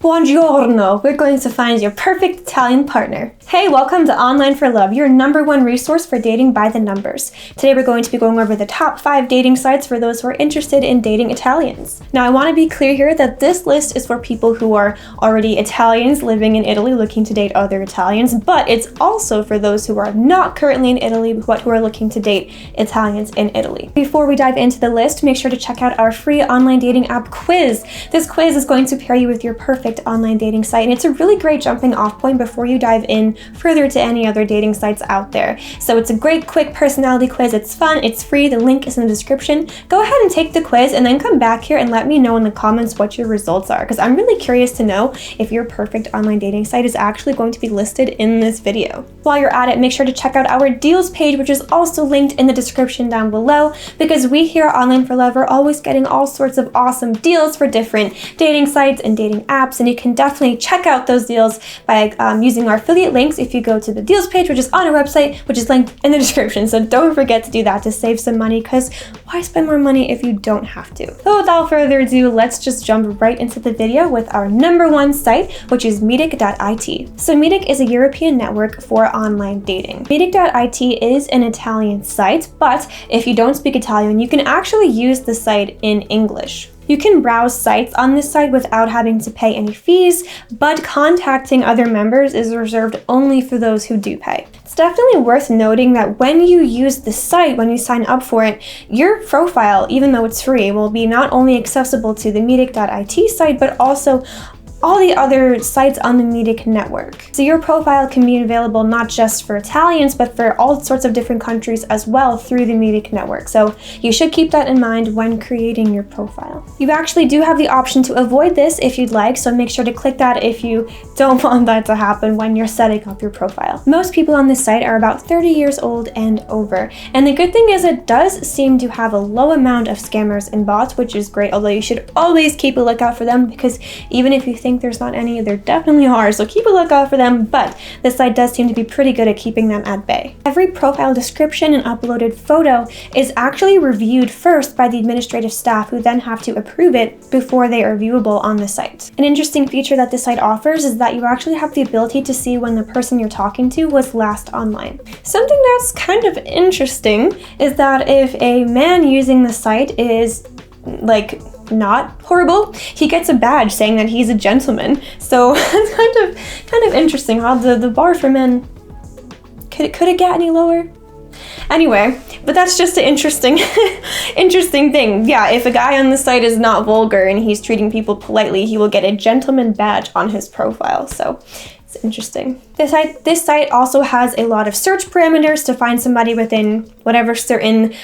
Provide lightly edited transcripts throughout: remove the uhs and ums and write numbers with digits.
Buongiorno! We're going to find your perfect Italian partner. Hey, welcome to Online for Love, your #1 resource for dating by the numbers. Today we're going to be going over the top 5 dating sites for those who are interested in dating Italians. Now I want to be clear here that this list is for people who are already Italians living in Italy looking to date other Italians, but it's also for those who are not currently in Italy but who are looking to date Italians in Italy. Before we dive into the list, make sure to check out our free online dating app quiz. This quiz is going to pair you with your perfect online dating site, and it's a really great jumping off point before you dive in further to any other dating sites out there. So it's a great quick personality quiz. It's fun, it's free, the link is in the description. Go ahead and take the quiz and then come back here and let me know in the comments what your results are, because I'm really curious to know if your perfect online dating site is actually going to be listed in this video. While you're at it, make sure to check out our deals page, which is also linked in the description down below, because we here at Online for Love are always getting all sorts of awesome deals for different dating sites and dating apps, and you can definitely check out those deals by using our affiliate links if you go to the deals page, which is on our website, which is linked in the description. So don't forget to do that to save some money, because why spend more money if you don't have to? So without further ado, let's just jump right into the video with our #1 site, which is Meetic.it. So Meetic is a European network for online dating. Meetic.it is an Italian site, but if you don't speak Italian, you can actually use the site in English. You can browse sites on this site without having to pay any fees, but contacting other members is reserved only for those who do pay. It's definitely worth noting that when you use the site, when you sign up for it, your profile, even though it's free, will be not only accessible to the Meetic.it site, but also all the other sites on the Meetic network. So your profile can be available not just for Italians, but for all sorts of different countries as well through the Meetic network. So you should keep that in mind when creating your profile. You actually do have the option to avoid this if you'd like, so make sure to click that if you don't want that to happen when you're setting up your profile. Most people on this site are about 30 years old and over. And the good thing is it does seem to have a low amount of scammers and bots, which is great, although you should always keep a lookout for them, because even if you think there's not any, there definitely are, so keep a lookout for them, but this site does seem to be pretty good at keeping them at bay. Every profile description and uploaded photo is actually reviewed first by the administrative staff, who then have to approve it before they are viewable on the site. An interesting feature that this site offers is that you actually have the ability to see when the person you're talking to was last online. Something that's kind of interesting is that if a man using the site is not horrible, he gets a badge saying that he's a gentleman. So it's kind of interesting how the bar for men, could it get any lower? Anyway, but that's just an interesting thing. Yeah, if a guy on the site is not vulgar and he's treating people politely, he will get a gentleman badge on his profile. So it's interesting. This site also has a lot of search parameters to find somebody within whatever certain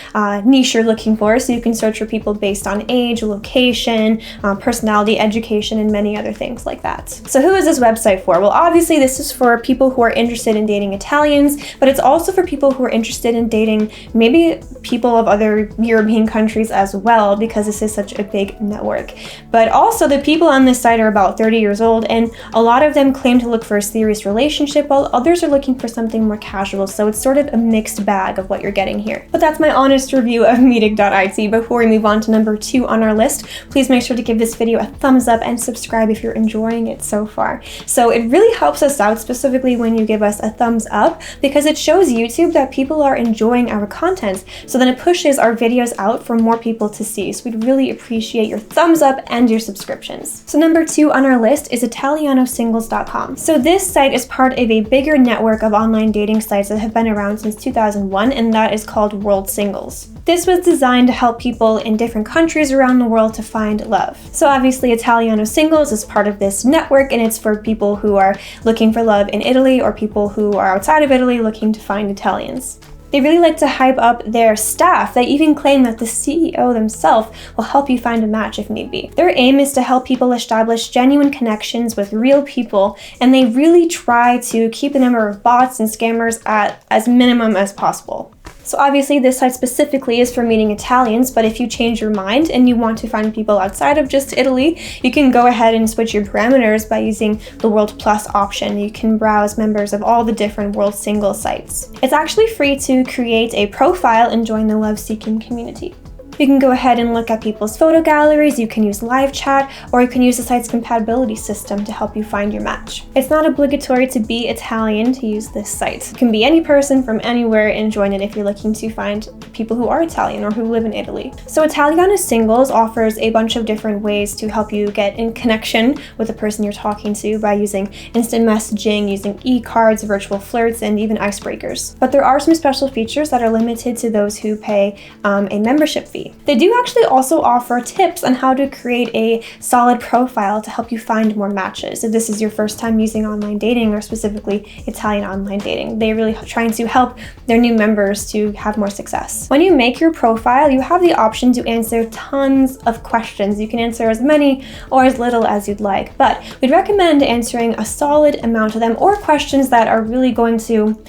niche you're looking for. So you can search for people based on age, location, personality, education, and many other things like that. So who is this website for? Well, obviously this is for people who are interested in dating Italians, but it's also for people who are interested in dating maybe people of other European countries as well, because this is such a big network. But also the people on this site are about 30 years old, and a lot of them claim to look for a serious relationship, while others are looking for something more casual. So it's sort of a mixed bag of what you're getting here. But that's my honest review of Meetic.it. Before we move on to #2 on our list, please make sure to give this video a thumbs up and subscribe if you're enjoying it so far. So it really helps us out, specifically when you give us a thumbs up, because it shows YouTube that people are enjoying our content. So then it pushes our videos out for more people to see. So we'd really appreciate your thumbs up and your subscriptions. So #2 on our list is ItalianoSingles.com. So this site is part of a bigger network of online dating sites that have been around since 2001, and that is called World Singles. This was designed to help people in different countries around the world to find love. So obviously Italiano Singles is part of this network, and it's for people who are looking for love in Italy or people who are outside of Italy looking to find Italians. They really like to hype up their staff. They even claim that the CEO themselves will help you find a match if need be. Their aim is to help people establish genuine connections with real people, and they really try to keep the number of bots and scammers at as minimum as possible. So obviously this site specifically is for meeting Italians, but if you change your mind and you want to find people outside of just Italy, you can go ahead and switch your parameters by using the World Plus option. You can browse members of all the different World Single sites. It's actually free to create a profile and join the love-seeking community. You can go ahead and look at people's photo galleries, you can use live chat, or you can use the site's compatibility system to help you find your match. It's not obligatory to be Italian to use this site. It can be any person from anywhere and join it if you're looking to find people who are Italian or who live in Italy. So Italiano Singles offers a bunch of different ways to help you get in connection with the person you're talking to by using instant messaging, using e-cards, virtual flirts, and even icebreakers. But there are some special features that are limited to those who pay a membership fee. They do actually also offer tips on how to create a solid profile to help you find more matches. If this is your first time using online dating, or specifically Italian online dating, they're really trying to help their new members to have more success. When you make your profile, you have the option to answer tons of questions. You can answer as many or as little as you'd like, but we'd recommend answering a solid amount of them, or questions that are really going to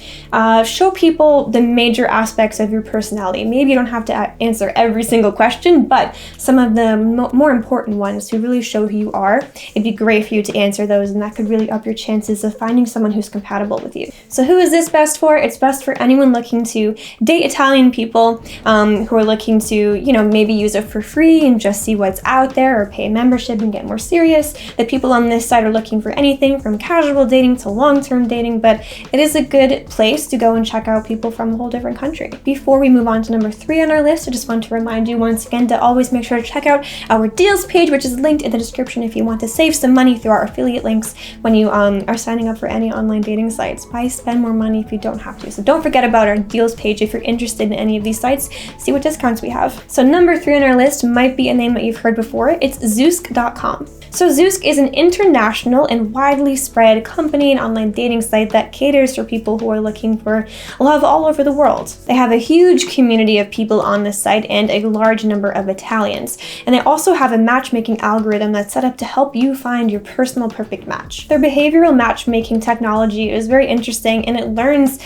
show people the major aspects of your personality. Maybe you don't have to answer every single question, but some of the more important ones to really show who you are. It'd be great for you to answer those, and that could really up your chances of finding someone who's compatible with you. So who is this best for? It's best for anyone looking to date Italian people who are looking to, maybe use it for free and just see what's out there, or pay a membership and get more serious. The people on this site are looking for anything from casual dating to long-term dating, but it is a good place to go and check out people from a whole different country. Before we move on to number 3 on our list, I just want to remind you once again to always make sure to check out our deals page, which is linked in the description if you want to save some money through our affiliate links when you are signing up for any online dating sites. Why spend more money if you don't have to? So don't forget about our deals page if you're interested in any of these sites. See what discounts we have. So number 3 on our list might be a name that you've heard before. It's Zoosk.com. So Zoosk is an international and widely spread company and online dating site that caters for people who are looking for love all over the world. They have a huge community of people on this site and a large number of Italians. And they also have a matchmaking algorithm that's set up to help you find your personal perfect match. Their behavioral matchmaking technology is very interesting, and it learns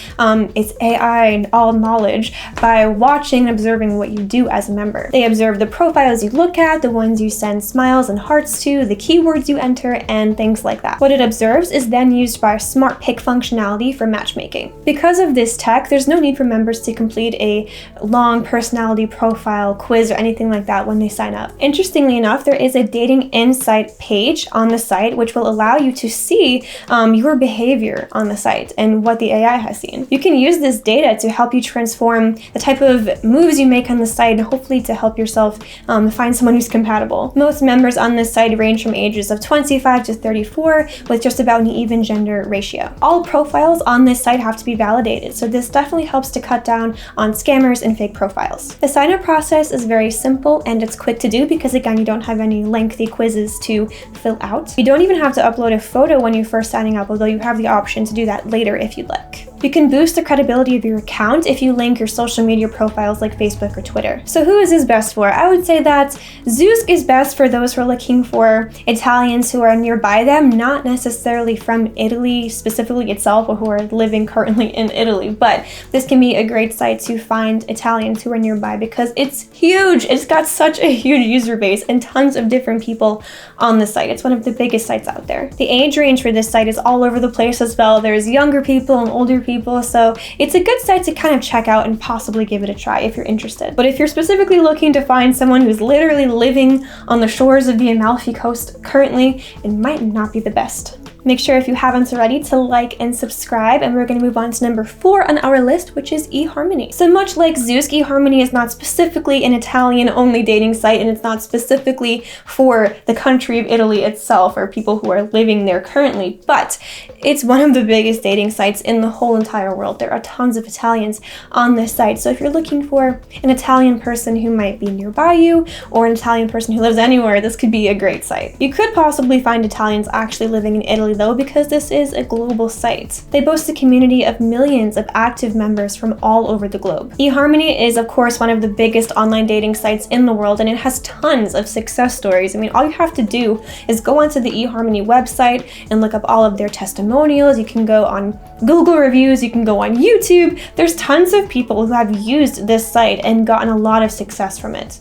its AI and all knowledge by watching and observing what you do as a member. They observe the profiles you look at, the ones you send smiles and hearts to, the keywords you enter, and things like that. What it observes is then used by smart pick functionality for matchmaking. Because of this tech, there's no need for members to complete a long personality profile, quiz, or anything like that when they sign up. Interestingly enough, there is a dating insight page on the site which will allow you to see your behavior on the site and what the AI has seen. You can use this data to help you transform the type of moves you make on the site, and hopefully to help yourself find someone who's compatible. Most members on this site range from ages of 25 to 34, with just about an even gender ratio. All profiles on this site have to be validated, so this definitely helps to cut down on scammers and fake profiles. The sign-up process is very simple and it's quick to do because, again, you don't have any lengthy quizzes to fill out. You don't even have to upload a photo when you're first signing up, although you have the option to do that later if you'd like. You can boost the credibility of your account if you link your social media profiles like Facebook or Twitter. So who is this best for? I would say that Zoosk is best for those who are looking for Italians who are nearby them, not necessarily from Italy specifically itself, or who are living currently in Italy, but this can be a great site to find Italians who are nearby because it's huge. It's got such a huge user base and tons of different people on the site. It's one of the biggest sites out there. The age range for this site is all over the place as well. There's younger people and older people, so it's a good site to kind of check out and possibly give it a try if you're interested. But if you're specifically looking to find someone who's literally living on the shores of the Amalfi Coast currently, it might not be the best. Make sure, if you haven't already, to like and subscribe, and we're going to move on to number 4 on our list, which is eHarmony. So much like Zoosk, eHarmony is not specifically an Italian-only dating site, and it's not specifically for the country of Italy itself or people who are living there currently, but it's one of the biggest dating sites in the whole entire world. There are tons of Italians on this site, so if you're looking for an Italian person who might be nearby you, or an Italian person who lives anywhere, this could be a great site. You could possibly find Italians actually living in Italy though, because this is a global site. They boast a community of millions of active members from all over the globe. eHarmony is, of course, one of the biggest online dating sites in the world, and it has tons of success stories. I mean, all you have to do is go onto the eHarmony website and look up all of their testimonials. You can go on Google reviews, you can go on YouTube. There's tons of people who have used this site and gotten a lot of success from it.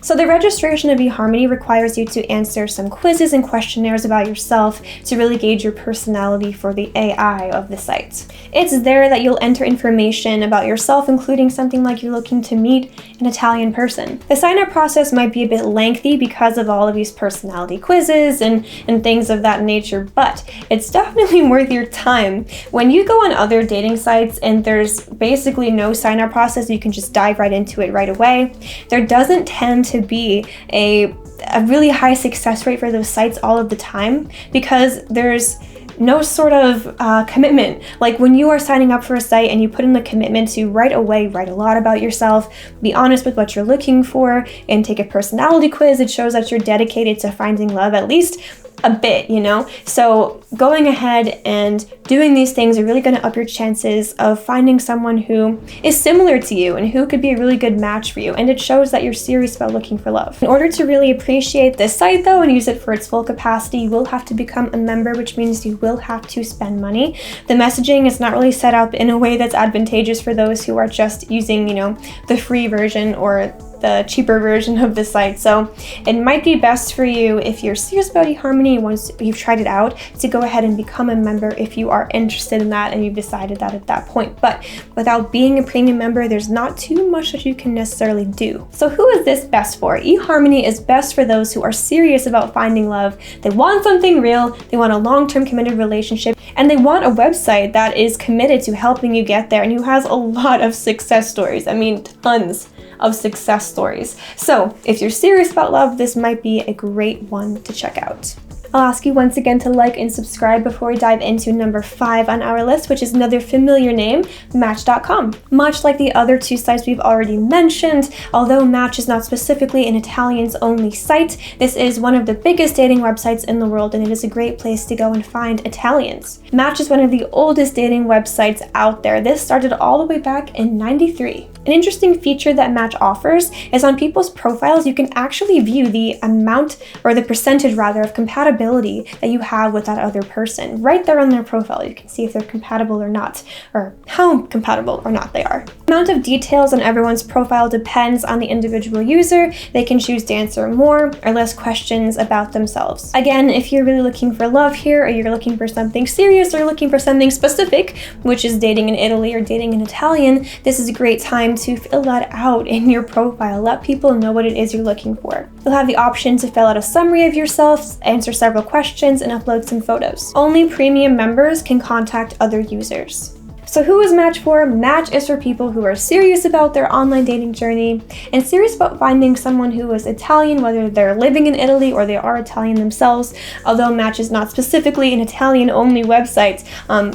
So the registration of eHarmony requires you to answer some quizzes and questionnaires about yourself to really gauge your personality for the AI of the site. It's there that you'll enter information about yourself, including something like you're looking to meet an Italian person. The sign-up process might be a bit lengthy because of all of these personality quizzes and things of that nature, but it's definitely worth your time. When you go on other dating sites and there's basically no sign-up process, you can just dive right into it right away. There doesn't tend to be a really high success rate for those sites all of the time because there's no sort of commitment. Like when you are signing up for a site and you put in the commitment to right away write a lot about yourself, be honest with what you're looking for, and take a personality quiz, it shows that you're dedicated to finding love at least a bit, you know? So going ahead and doing these things are really going to up your chances of finding someone who is similar to you and who could be a really good match for you. And it shows that you're serious about looking for love. In order to really appreciate this site though and use it for its full capacity, you will have to become a member, which means you will have to spend money. The messaging is not really set up in a way that's advantageous for those who are just using, you know, the free version or the cheaper version of the site. So it might be best for you if you're serious about eHarmony once you've tried it out to go ahead and become a member if you are interested in that and you've decided that at that point. But without being a premium member, there's not too much that you can necessarily do. So who is this best for? eHarmony is best for those who are serious about finding love. They want something real, they want a long-term committed relationship, and they want a website that is committed to helping you get there and who has a lot of success stories. I mean, tons of success stories. So if you're serious about love, this might be a great one to check out. I'll ask you once again to like and subscribe before we dive into number 5 on our list, which is another familiar name, Match.com. Much like the other two sites we've already mentioned, although Match is not specifically an Italians-only site, this is one of the biggest dating websites in the world, and it is a great place to go and find Italians. Match is one of the oldest dating websites out there. This started all the way back in '93. An interesting feature that Match offers is on people's profiles, you can actually view the amount, or the percentage rather, of compatibility that you have with that other person. Right there on their profile, you can see if they're compatible or not, or how compatible or not they are. The amount of details on everyone's profile depends on the individual user. They can choose to answer more or less questions about themselves. Again, if you're really looking for love here, or you're looking for something serious, or looking for something specific, which is dating in Italy or dating in Italian, this is a great time to fill that out in your profile. Let people know what it is you're looking for. You'll have the option to fill out a summary of yourself, answer several questions, and upload some photos. Only premium members can contact other users. So who is Match for? Match is for people who are serious about their online dating journey and serious about finding someone who is Italian, whether they're living in Italy or they are Italian themselves. Although Match is not specifically an Italian-only website,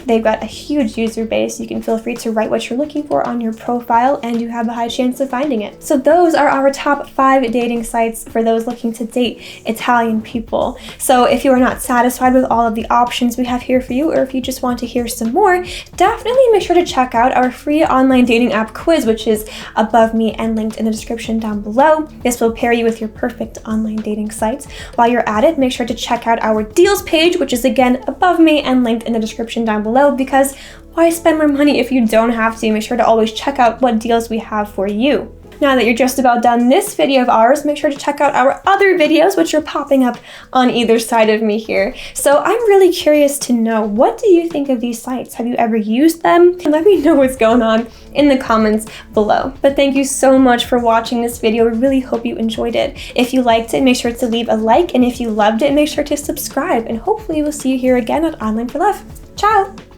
they've got a huge user base. You can feel free to write what you're looking for on your profile and you have a high chance of finding it. So those are our top 5 dating sites for those looking to date Italian people. So if you are not satisfied with all of the options we have here for you, or if you just want to hear some more, definitely make sure to check out our free online dating app quiz, which is above me and linked in the description down below. This will pair you with your perfect online dating sites. While you're at it, make sure to check out our deals page, which is again above me and linked in the description down below, because why spend more money if you don't have to? Make sure to always check out what deals we have for you. Now that you're just about done this video of ours, make sure to check out our other videos, which are popping up on either side of me here. So I'm really curious to know, what do you think of these sites? Have you ever used them? And let me know what's going on in the comments below. But thank you so much for watching this video. We really hope you enjoyed it. If you liked it, make sure to leave a like, and if you loved it, make sure to subscribe, and hopefully we'll see you here again at Online for Love. Ciao!